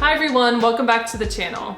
Hi everyone, welcome back to the channel.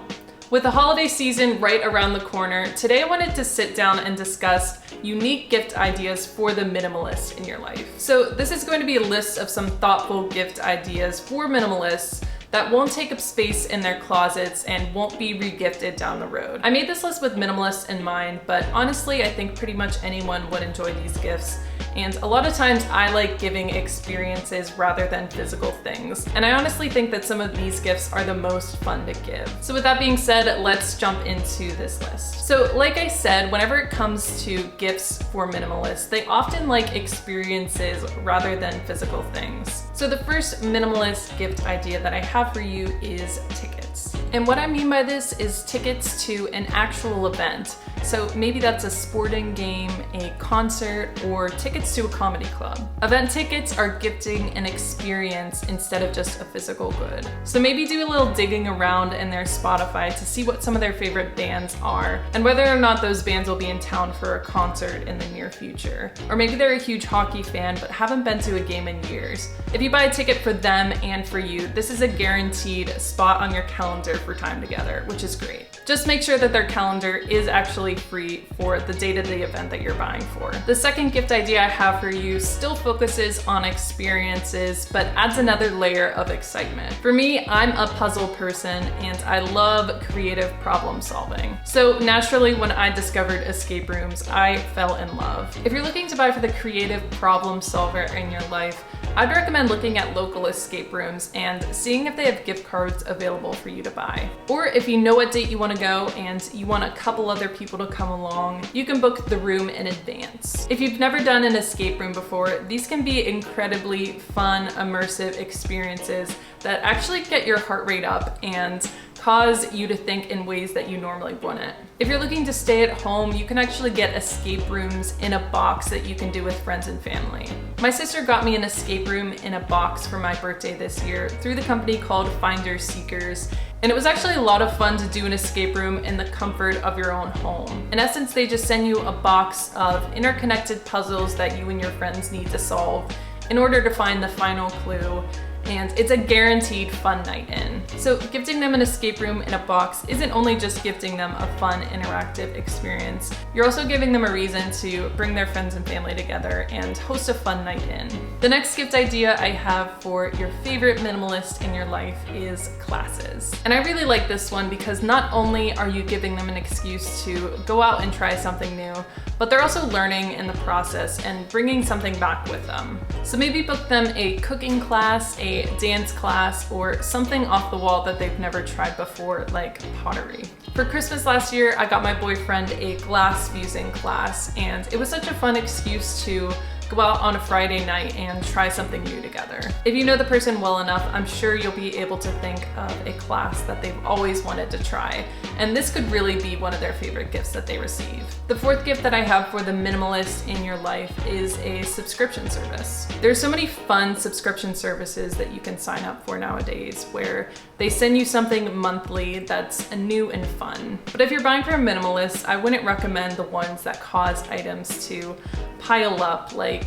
With the holiday season right around the corner, today I wanted to sit down and discuss unique gift ideas for the minimalist in your life. So this is going to be a list of some thoughtful gift ideas for minimalists that won't take up space in their closets and won't be re-gifted down the road. I made this list with minimalists in mind, but honestly, I think pretty much anyone would enjoy these gifts. And a lot of times I like giving experiences rather than physical things. And I honestly think that some of these gifts are the most fun to give. So with that being said, let's jump into this list. So like I said, whenever it comes to gifts for minimalists, they often like experiences rather than physical things. So the first minimalist gift idea that I have for you is tickets. And what I mean by this is tickets to an actual event. So maybe that's a sporting game, a concert, or tickets to a comedy club. Event tickets are gifting an experience instead of just a physical good. So maybe do a little digging around in their Spotify to see what some of their favorite bands are and whether or not those bands will be in town for a concert in the near future. Or maybe they're a huge hockey fan but haven't been to a game in years. If you buy a ticket for them and for you, this is a guaranteed spot on your calendar for time together, which is great. Just make sure that their calendar is actually free for the date of the event that you're buying for. The second gift idea I have for you still focuses on experiences, but adds another layer of excitement. For me, I'm a puzzle person and I love creative problem solving. So naturally, when I discovered escape rooms, I fell in love. If you're looking to buy for the creative problem solver in your life, I'd recommend looking at local escape rooms and seeing if they have gift cards available for you to buy. Or if you know what date you want to go and you want a couple other people to come along, you can book the room in advance. If you've never done an escape room before, these can be incredibly fun, immersive experiences that actually get your heart rate up and cause you to think in ways that you normally wouldn't. If you're looking to stay at home, you can actually get escape rooms in a box that you can do with friends and family. My sister got me an escape room in a box for my birthday this year through the company called Finders Seekers. And it was actually a lot of fun to do an escape room in the comfort of your own home. In essence, they just send you a box of interconnected puzzles that you and your friends need to solve in order to find the final clue. And it's a guaranteed fun night in. So gifting them an escape room in a box isn't only just gifting them a fun, interactive experience, you're also giving them a reason to bring their friends and family together and host a fun night in. The next gift idea I have for your favorite minimalist in your life is classes. And I really like this one because not only are you giving them an excuse to go out and try something new, but they're also learning in the process and bringing something back with them. So maybe book them a cooking class, a dance class, or something off the wall that they've never tried before, like pottery. For Christmas last year, I got my boyfriend a glass fusing class, and it was such a fun excuse to go out on a Friday night and try something new together. If you know the person well enough, I'm sure you'll be able to think of a class that they've always wanted to try, and this could really be one of their favorite gifts that they receive. The fourth gift that I have for the minimalist in your life is a subscription service. There's so many fun subscription services that you can sign up for nowadays where they send you something monthly that's new and fun. But if you're buying for a minimalist, I wouldn't recommend the ones that cause items to pile up, like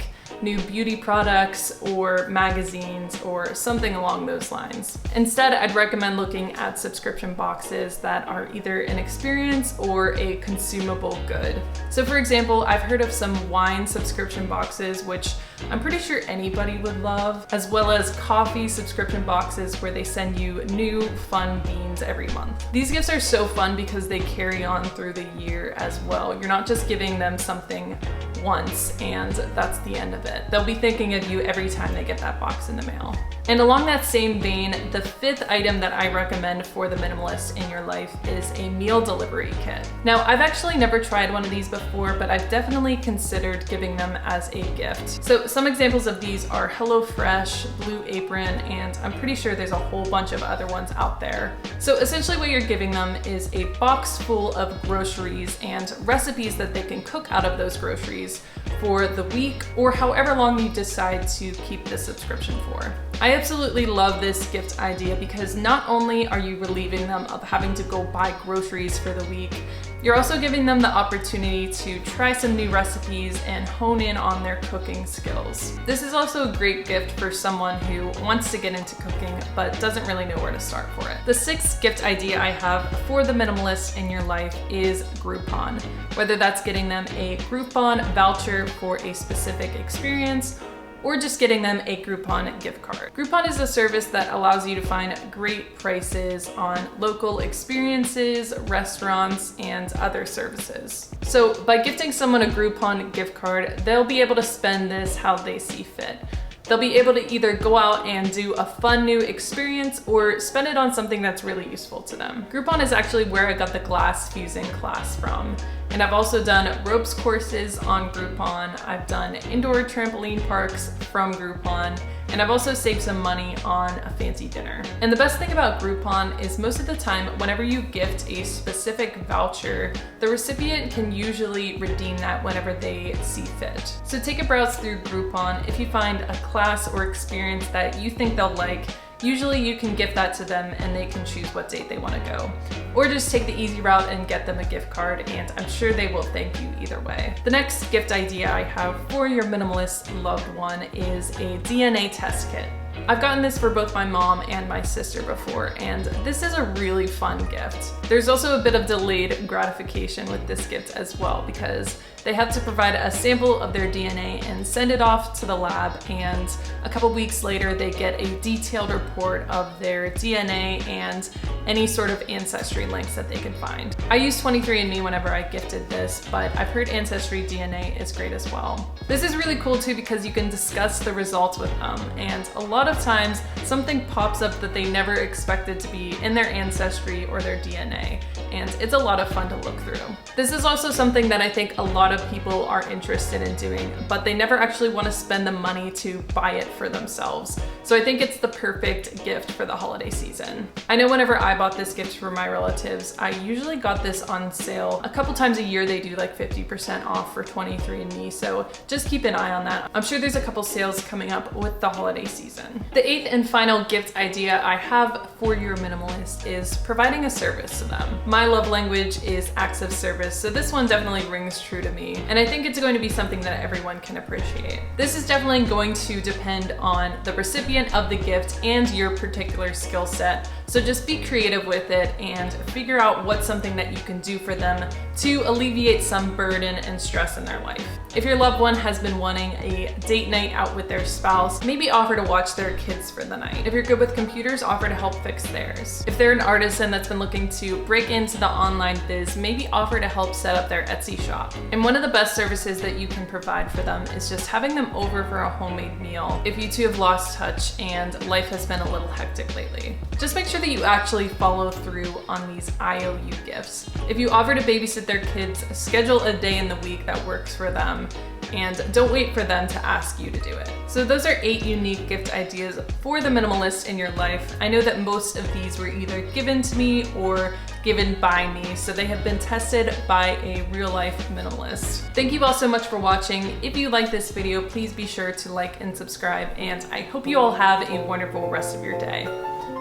new beauty products or magazines or something along those lines. Instead, I'd recommend looking at subscription boxes that are either an experience or a consumable good. So for example, I've heard of some wine subscription boxes, which I'm pretty sure anybody would love, as well as coffee subscription boxes where they send you new fun beans every month. These gifts are so fun because they carry on through the year as well. You're not just giving them something once and that's the end of it. They'll be thinking of you every time they get that box in the mail. And along that same vein, the fifth item that I recommend for the minimalist in your life is a meal delivery kit. Now, I've actually never tried one of these before, but I've definitely considered giving them as a gift. So some examples of these are HelloFresh, Blue Apron, and I'm pretty sure there's a whole bunch of other ones out there. So essentially what you're giving them is a box full of groceries and recipes that they can cook out of those groceries for the week or however long you decide to keep the subscription for. I absolutely love this gift idea because not only are you relieving them of having to go buy groceries for the week You're also giving them the opportunity to try some new recipes and hone in on their cooking skills. This is also a great gift for someone who wants to get into cooking but doesn't really know where to start for it. The sixth gift idea I have for the minimalist in your life is Groupon. Whether that's getting them a Groupon voucher for a specific experience, or just getting them a Groupon gift card. Groupon is a service that allows you to find great prices on local experiences, restaurants, and other services. So by gifting someone a Groupon gift card, they'll be able to spend this how they see fit. They'll be able to either go out and do a fun new experience or spend it on something that's really useful to them. Groupon is actually where I got the glass fusing class from. And I've also done ropes courses on Groupon. I've done indoor trampoline parks from Groupon. And I've also saved some money on a fancy dinner. And the best thing about Groupon is most of the time, whenever you gift a specific voucher, the recipient can usually redeem that whenever they see fit. So take a browse through Groupon. If you find a class or experience that you think they'll like, usually you can gift that to them and they can choose what date they want to go. Or just take the easy route and get them a gift card, and I'm sure they will thank you either way. The next gift idea I have for your minimalist loved one is a DNA test kit. I've gotten this for both my mom and my sister before, and this is a really fun gift. There's also a bit of delayed gratification with this gift as well, because they have to provide a sample of their DNA and send it off to the lab, and a couple weeks later they get a detailed report of their DNA and any sort of ancestry links that they can find. I use 23andMe whenever I gifted this, but I've heard Ancestry DNA is great as well. This is really cool too because you can discuss the results with them, and a lot of times something pops up that they never expected to be in their ancestry or their DNA, and it's a lot of fun to look through. This is also something that I think a lot of people are interested in doing, but they never actually want to spend the money to buy it for themselves. So I think it's the perfect gift for the holiday season. I know whenever I bought this gift for my relatives, I usually got this on sale. A couple times a year they do like 50% off for 23andMe, so just keep an eye on that. I'm sure there's a couple sales coming up with the holiday season. The eighth and final gift idea I have for your minimalist is providing a service to them. My love language is acts of service, so this one definitely rings true to me, and I think it's going to be something that everyone can appreciate. This is definitely going to depend on the recipient of the gift and your particular skill set, so just be creative with it and figure out what's something that you can do for them to alleviate some burden and stress in their life. If your loved one has been wanting a date night out with their spouse, maybe offer to watch their kids for the night. If you're good with computers, offer to help fix theirs. If they're an artisan that's been looking to break into the online biz, maybe offer to help set up their Etsy shop. And one of the best services that you can provide for them is just having them over for a homemade meal if you two have lost touch and life has been a little hectic lately. Just make sure that you actually follow through on these IOU gifts. If you offer to babysit their kids, schedule a day in the week that works for them, and don't wait for them to ask you to do it. So those are 8 unique gift ideas for the minimalist in your life. I know that most of these were either given to me or given by me, so they have been tested by a real-life minimalist. Thank you all so much for watching. If you like this video, please be sure to like and subscribe, and I hope you all have a wonderful rest of your day.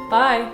Bye!